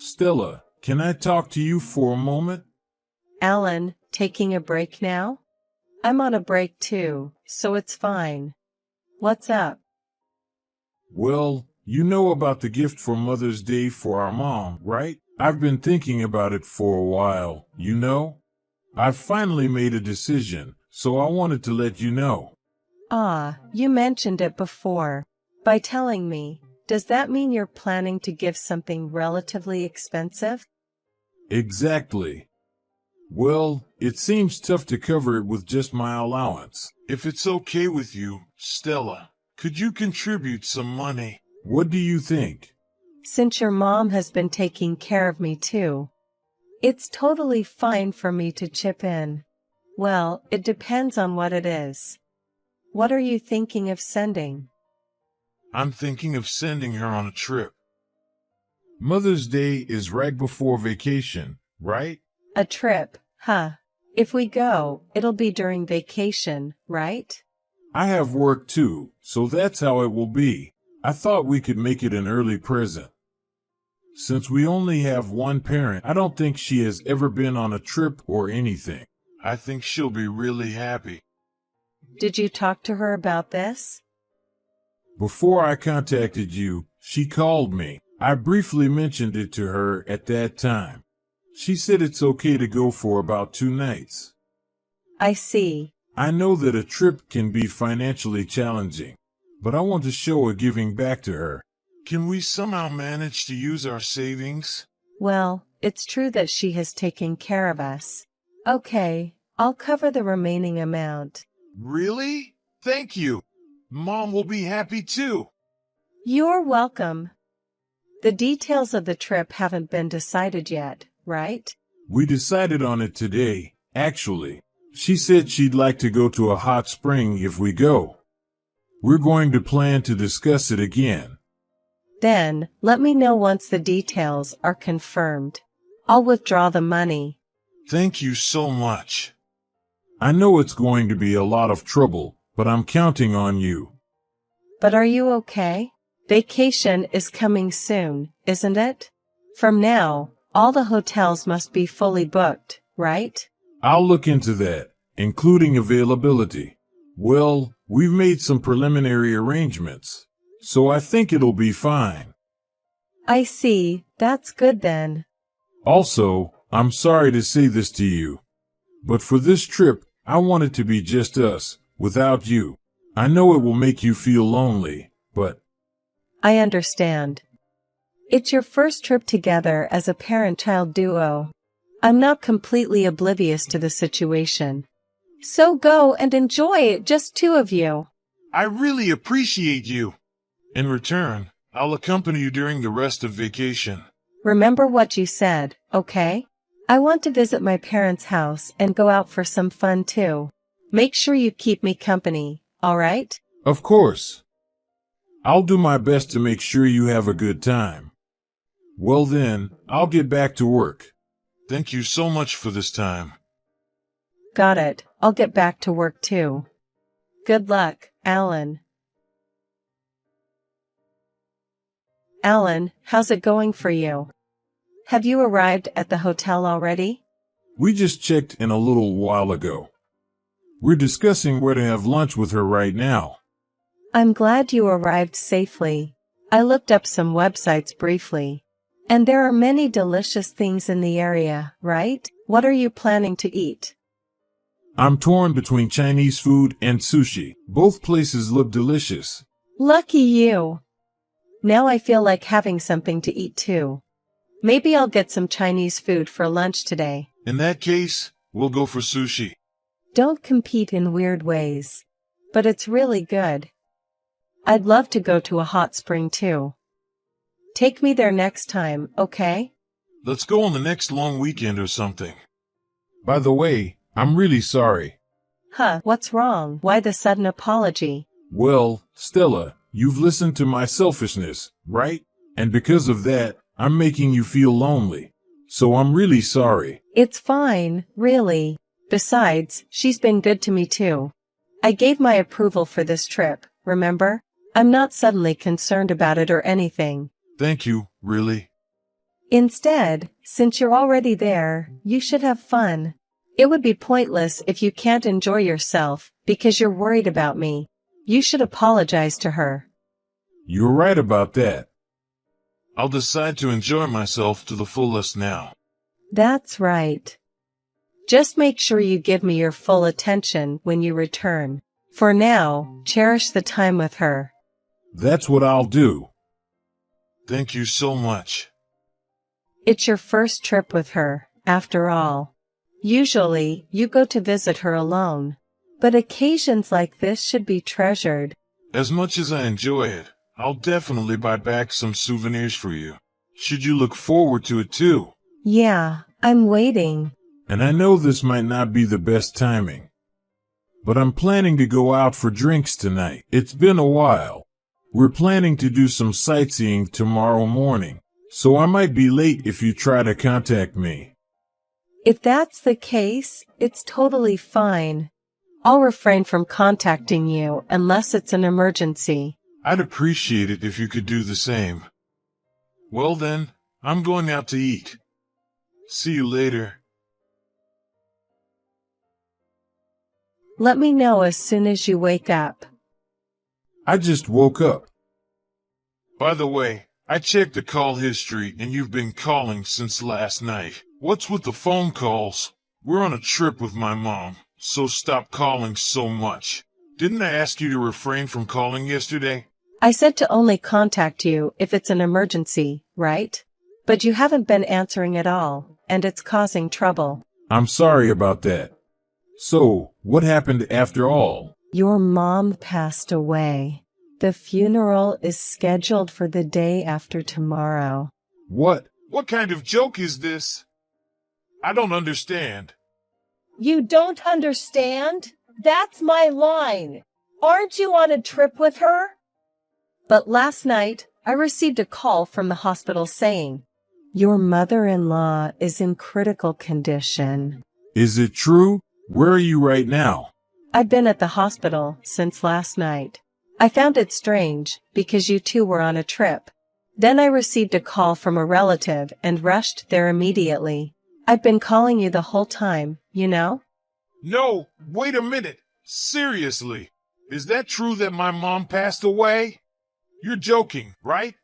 Stella, can I talk to you for a moment? Alan, taking a break now? I'm on a break too, so it's fine. What's up? Well, you know about the gift for Mother's Day for our mom, right? I've been thinking about it for a while, you know? I've finally made a decision, so I wanted to let you know. Ah, you mentioned it before. By telling me, does that mean you're planning to give something relatively expensive? Exactly. Well, it seems tough to cover it with just my allowance. If it's okay with you, Stella, could you contribute some money? What do you think? Since your mom has been taking care of me too, it's totally fine for me to chip in. Well, it depends on what it is. What are you thinking of sending? I'm thinking of sending her on a trip. Mother's Day is right before vacation, right? A trip, huh? If we go, it'll be during vacation, right? I have work too, so that's how it will be. I thought we could make it an early present. Since we only have one parent, I don't think she has ever been on a trip or anything. I think she'll be really happy. Did you talk to her about this? Before I contacted you, she called me. I briefly mentioned it to her at that time. She said it's okay to go for about 2 nights. I see. I know that a trip can be financially challenging, but I want to show a giving back to her. Can we somehow manage to use our savings? Well, it's true that she has taken care of us. Okay, I'll cover the remaining amount. Really? Thank you. Mom will be happy too. You're welcome. The details of the trip haven't been decided yet, right? We decided on it today, actually. She said she'd like to go to a hot spring if we go. We're going to plan to discuss it again. Then, let me know once the details are confirmed. I'll withdraw the money. Thank you so much. I know it's going to be a lot of trouble, but I'm counting on you. But are you okay? Vacation is coming soon, isn't it? From now, all the hotels must be fully booked, right? I'll look into that, including availability. Well, we've made some preliminary arrangements, so I think it'll be fine. I see, that's good then. Also, I'm sorry to say this to you, but for this trip, I want it to be just us, without you. I know it will make you feel lonely, but I understand. It's your first trip together as a parent-child duo. I'm not completely oblivious to the situation. So go and enjoy it, just two of you. I really appreciate you. In return, I'll accompany you during the rest of vacation. Remember what you said, okay? I want to visit my parents' house and go out for some fun too. Make sure you keep me company, alright? Of course. I'll do my best to make sure you have a good time. Well then, I'll get back to work. Thank you so much for this time. Got it, I'll get back to work too. Good luck, Alan. Alan, how's it going for you? Have you arrived at the hotel already? We just checked in a little while ago. We're discussing where to have lunch with her right now. I'm glad you arrived safely. I looked up some websites briefly. And there are many delicious things in the area, right? What are you planning to eat? I'm torn between Chinese food and sushi. Both places look delicious. Lucky you. Now I feel like having something to eat too. Maybe I'll get some Chinese food for lunch today. In that case, we'll go for sushi. Don't compete in weird ways. But it's really good. I'd love to go to a hot spring too. Take me there next time, okay? Let's go on the next long weekend or something. By the way, I'm really sorry. Huh, what's wrong? Why the sudden apology? Well, Stella, you've listened to my selfishness, right? And because of that, I'm making you feel lonely. So I'm really sorry. It's fine, really. Besides, she's been good to me too. I gave my approval for this trip, remember? I'm not suddenly concerned about it or anything. Thank you, really. Instead, since you're already there, you should have fun. It would be pointless if you can't enjoy yourself because you're worried about me. You should apologize to her. You're right about that. I'll decide to enjoy myself to the fullest now. That's right. Just make sure you give me your full attention when you return. For now, cherish the time with her. That's what I'll do. Thank you so much. It's your first trip with her, after all. Usually, you go to visit her alone. But occasions like this should be treasured. As much as I enjoy it, I'll definitely buy back some souvenirs for you. Should you look forward to it too? Yeah, I'm waiting. And I know this might not be the best timing, but I'm planning to go out for drinks tonight. It's been a while. We're planning to do some sightseeing tomorrow morning, so I might be late if you try to contact me. If that's the case, it's totally fine. I'll refrain from contacting you unless it's an emergency. I'd appreciate it if you could do the same. Well then, I'm going out to eat. See you later. Let me know as soon as you wake up. I just woke up. By the way, I checked the call history and you've been calling since last night. What's with the phone calls? We're on a trip with my mom, so stop calling so much. Didn't I ask you to refrain from calling yesterday? I said to only contact you if it's an emergency, right? But you haven't been answering at all, and it's causing trouble. I'm sorry about that. So, what happened after all? Your mom passed away. The funeral is scheduled for the day after tomorrow. What? What kind of joke is this? I don't understand. You don't understand? That's my line. Aren't you on a trip with her? But last night, I received a call from the hospital saying, your mother-in-law is in critical condition. Is it true? Where are you right now? I've been at the hospital since last night. I found it strange because you two were on a trip. Then I received a call from a relative and rushed there immediately. I've been calling you the whole time, you know? No, wait a minute. Seriously. Is that true that my mom passed away? You're joking, right?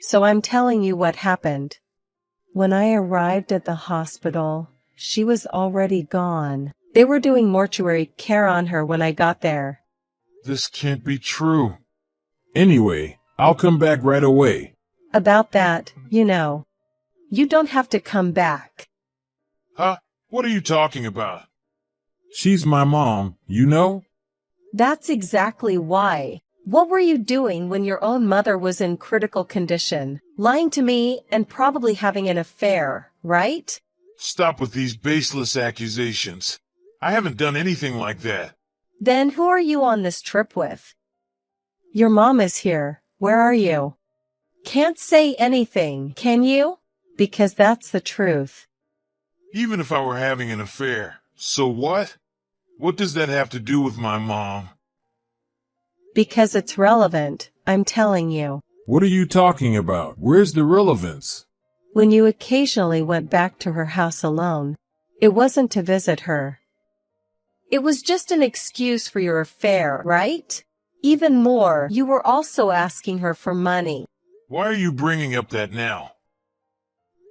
So I'm telling you what happened. When I arrived at the hospital, she was already gone. They were doing mortuary care on her when I got there. This can't be true. Anyway, I'll come back right away. About that, you know. You don't have to come back. Huh? What are you talking about? She's my mom, you know? That's exactly why. What were you doing when your own mother was in critical condition? Lying to me and probably having an affair, right? Stop with these baseless accusations. I haven't done anything like that. Then who are you on this trip with? Your mom is here. Where are you? Can't say anything, can you? Because that's the truth. Even if I were having an affair, so what? What does that have to do with my mom? Because it's relevant, I'm telling you. What are you talking about? Where's the relevance? When you occasionally went back to her house alone, it wasn't to visit her. It was just an excuse for your affair, right? Even more, you were also asking her for money. Why are you bringing up that now?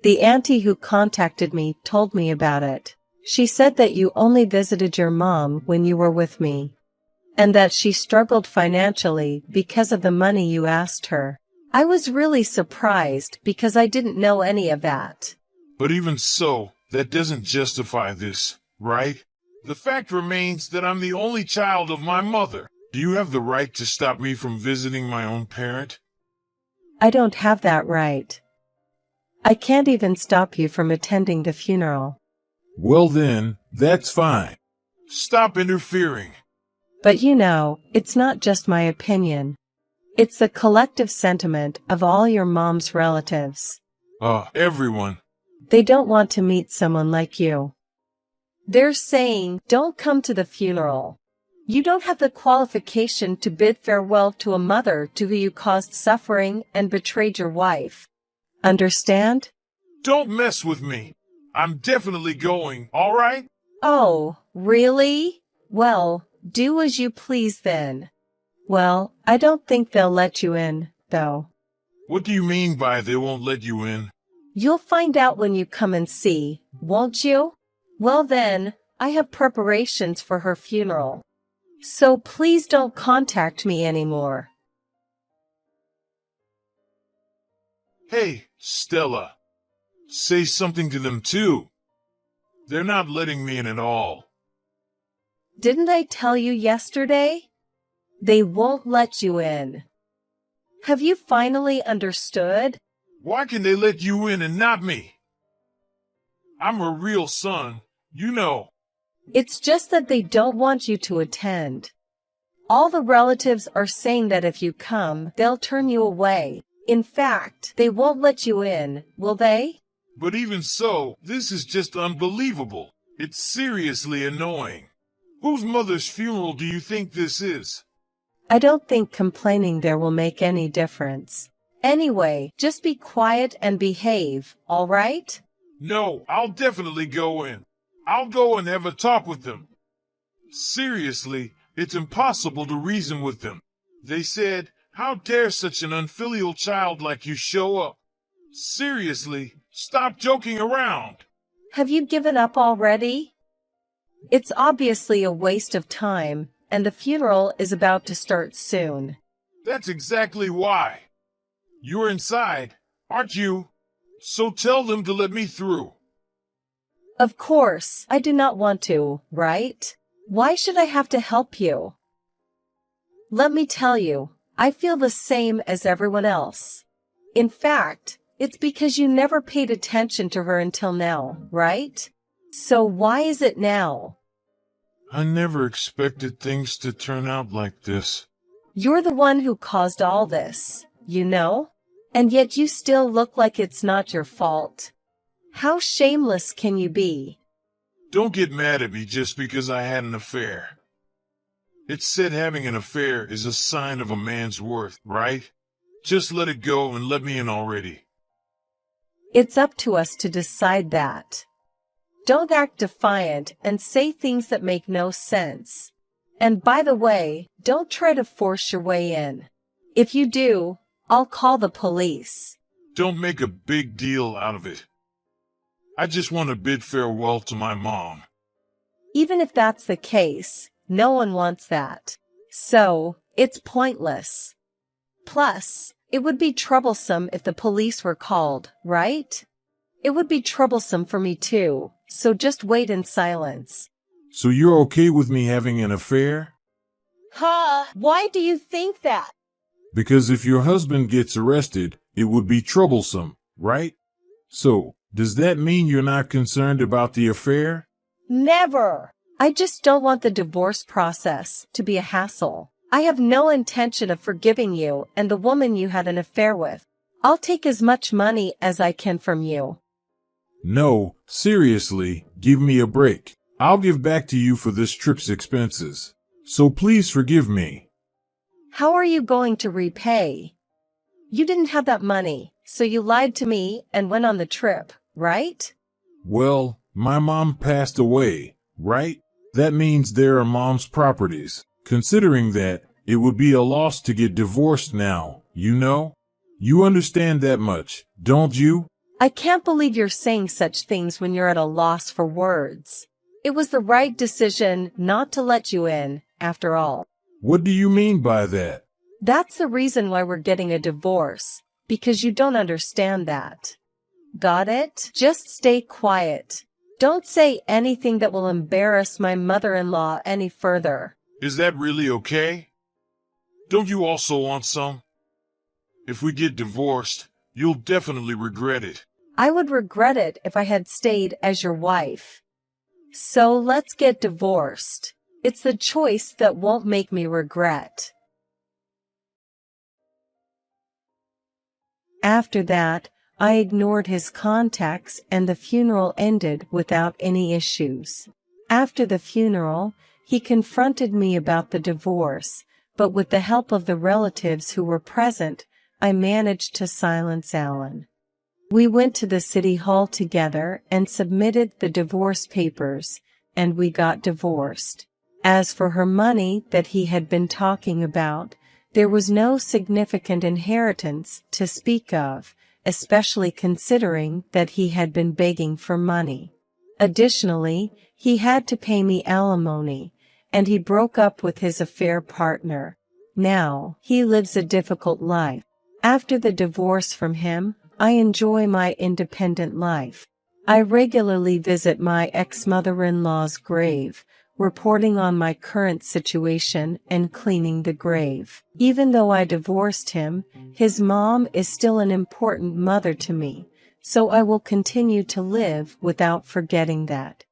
The auntie who contacted me told me about it. She said that you only visited your mom when you were with me, and that she struggled financially because of the money you asked her. I was really surprised because I didn't know any of that. But even so, that doesn't justify this, right? The fact remains that I'm the only child of my mother. Do you have the right to stop me from visiting my own parent? I don't have that right. I can't even stop you from attending the funeral. Well then, that's fine. Stop interfering. But you know, it's not just my opinion. It's the collective sentiment of all your mom's relatives. Everyone. They don't want to meet someone like you. They're saying, don't come to the funeral. You don't have the qualification to bid farewell to a mother to who you caused suffering and betrayed your wife. Understand? Don't mess with me. I'm definitely going, all right? Oh, really? Well, do as you please then. Well, I don't think they'll let you in, though. What do you mean by they won't let you in? You'll find out when you come and see, won't you? Well then, I have preparations for her funeral. So please don't contact me anymore. Hey, Stella. Say something to them too. They're not letting me in at all. Didn't I tell you yesterday? They won't let you in. Have you finally understood? Why can they let you in and not me? I'm her real son, you know. It's just that they don't want you to attend. All the relatives are saying that if you come, they'll turn you away. In fact, they won't let you in, will they? But even so, this is just unbelievable. It's seriously annoying. Whose mother's funeral do you think this is? I don't think complaining there will make any difference. Anyway, just be quiet and behave, all right? No, I'll definitely go in. I'll go and have a talk with them. Seriously, it's impossible to reason with them. They said, how dare such an unfilial child like you show up? Seriously, stop joking around. Have you given up already? It's obviously a waste of time, and the funeral is about to start soon. That's exactly why. You're inside, aren't you? So tell them to let me through. Of course, I do not want to, right? Why should I have to help you? Let me tell you, I feel the same as everyone else. In fact, it's because you never paid attention to her until now, right? So why is it now? I never expected things to turn out like this. You're the one who caused all this, you know? And yet you still look like it's not your fault. How shameless can you be? Don't get mad at me just because I had an affair. It's said having an affair is a sign of a man's worth, right? Just let it go and let me in already. It's up to us to decide that. Don't act defiant and say things that make no sense. And by the way, don't try to force your way in. If you do, I'll call the police. Don't make a big deal out of it. I just want to bid farewell to my mom. Even if that's the case, no one wants that. So, it's pointless. Plus, it would be troublesome if the police were called, right? It would be troublesome for me too, so just wait in silence. So you're okay with me having an affair? Huh? Why do you think that? Because if your husband gets arrested, it would be troublesome, right? So, does that mean you're not concerned about the affair? Never! I just don't want the divorce process to be a hassle. I have no intention of forgiving you and the woman you had an affair with. I'll take as much money as I can from you. No, seriously, give me a break. I'll give back to you for this trip's expenses. So please forgive me. How are you going to repay? You didn't have that money, so you lied to me and went on the trip, right? Well, my mom passed away, right? That means there are mom's properties. Considering that, it would be a loss to get divorced now, you know? You understand that much, don't you? I can't believe you're saying such things when you're at a loss for words. It was the right decision not to let you in, after all. What do you mean by that? That's the reason why we're getting a divorce, because you don't understand that. Got it? Just stay quiet. Don't say anything that will embarrass my mother-in-law any further. Is that really okay? Don't you also want some? If we get divorced, you'll definitely regret it. I would regret it if I had stayed as your wife. So let's get divorced. It's the choice that won't make me regret. After that, I ignored his contacts and the funeral ended without any issues. After the funeral, he confronted me about the divorce, but with the help of the relatives who were present, I managed to silence Alan. We went to the city hall together and submitted the divorce papers, and we got divorced. As for her money that he had been talking about, there was no significant inheritance to speak of, especially considering that he had been begging for money. Additionally, he had to pay me alimony, and he broke up with his affair partner. Now, he lives a difficult life. After the divorce from him, I enjoy my independent life. I regularly visit my ex-mother-in-law's grave, reporting on my current situation and cleaning the grave. Even though I divorced him, his mom is still an important mother to me, so I will continue to live without forgetting that.